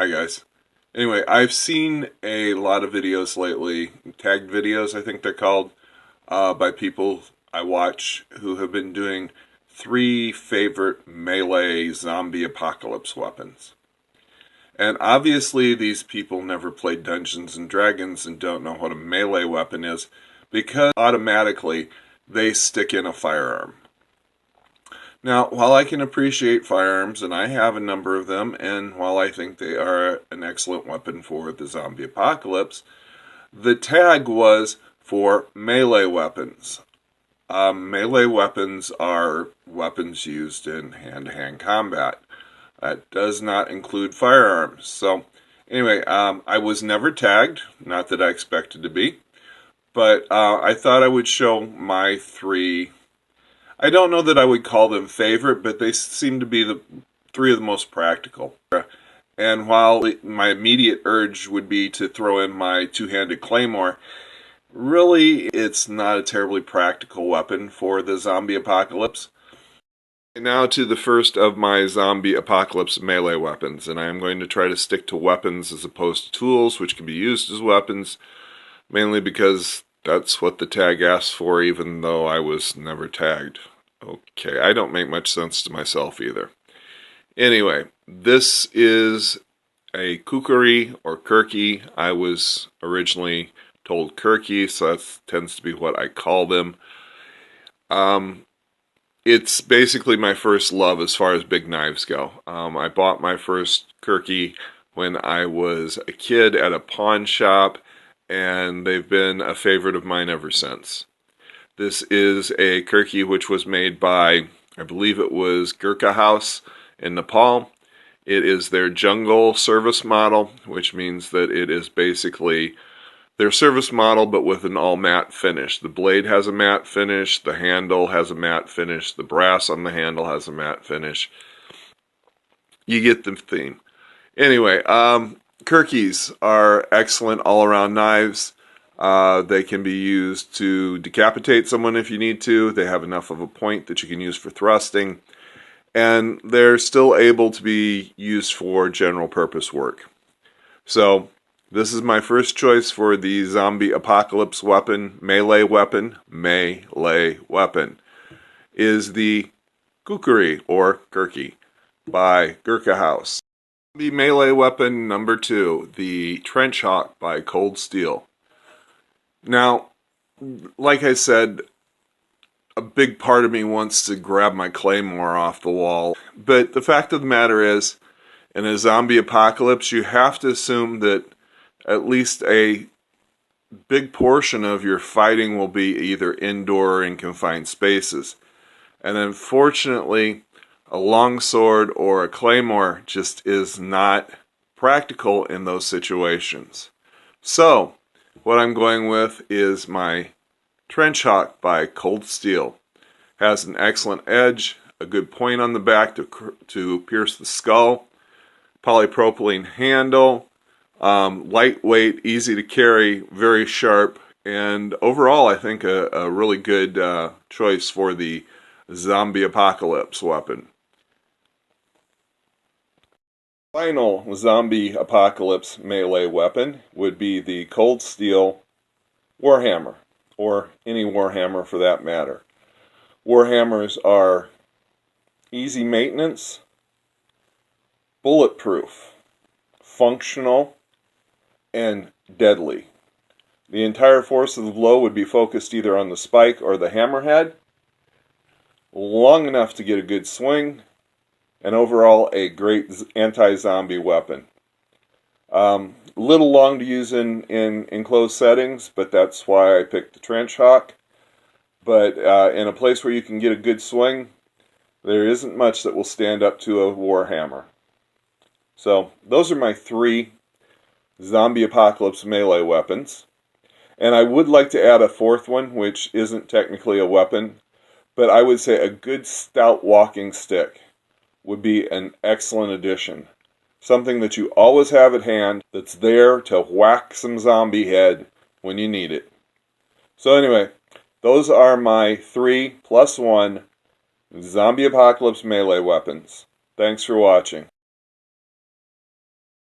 Hi guys. Anyway, I've seen a lot of videos lately, tagged videos I think they're called, by people I watch who have been doing 3 favorite melee zombie apocalypse weapons. And obviously these people never played Dungeons and Dragons and don't know what a melee weapon is because automatically they stick in a firearm. Now, while I can appreciate firearms, and I have a number of them, and while I think they are an excellent weapon for the zombie apocalypse, the tag was for melee weapons. Melee weapons are weapons used in hand-to-hand combat. That does not include firearms. So, anyway, I was never tagged, not that I expected to be, but I thought I would show my 3. I don't know that I would call them favorite, but they seem to be the 3 of the most practical. And while my immediate urge would be to throw in my two-handed claymore, really it's not a terribly practical weapon for the zombie apocalypse. And now to the first of my zombie apocalypse melee weapons, and I am going to try to stick to weapons as opposed to tools, which can be used as weapons, mainly because that's what the tag asks for, even though I was never tagged. Okay, I don't make much sense to myself either. Anyway, this is a kukri or kirky. I was originally told kirky, so that tends to be what I call them. It's basically my first love as far as big knives go. I bought my first kirky when I was a kid at a pawn shop, and they've been a favorite of mine ever since. This is a kirky which was made by, I believe it was Gurkha House in Nepal. It is their jungle service model, which means that it is basically their service model but with an all matte finish. The blade has a matte finish, the handle has a matte finish, the brass on the handle has a matte finish. You get the theme. Anyway, kirkis are excellent all-around knives. They can be used to decapitate someone if you need to. They have enough of a point that you can use for thrusting. And they're still able to be used for general purpose work. So, this is my first choice for the zombie apocalypse weapon, melee weapon, is the kukri or kirky by Gurkha House. The melee weapon number 2, the Trench Hawk by Cold Steel. Now, like I said, a big part of me wants to grab my claymore off the wall. But the fact of the matter is, in a zombie apocalypse, you have to assume that at least a big portion of your fighting will be either indoor or in confined spaces. And unfortunately, a longsword or a claymore just is not practical in those situations. So, what I'm going with is my Trench Hawk by Cold Steel. Has an excellent edge, a good point on the back to pierce the skull, polypropylene handle, lightweight, easy to carry, very sharp, and overall I think a really good choice for the zombie apocalypse weapon. Final zombie apocalypse melee weapon would be the Cold Steel Warhammer, or any Warhammer for that matter. Warhammers are easy maintenance, bulletproof, functional, and deadly. The entire force of the blow would be focused either on the spike or the hammerhead, long enough to get a good swing, and overall a great anti-zombie weapon. A little long to use in enclosed settings, but that's why I picked the Trench Hawk. But in a place where you can get a good swing, there isn't much that will stand up to a Warhammer. So those are my 3 zombie apocalypse melee weapons. And I would like to add a 4th one, which isn't technically a weapon, but I would say a good stout walking stick would be an excellent addition. Something that you always have at hand that's there to whack some zombie head when you need it. So anyway, those are my 3 plus 1 zombie apocalypse melee weapons. Thanks for watching.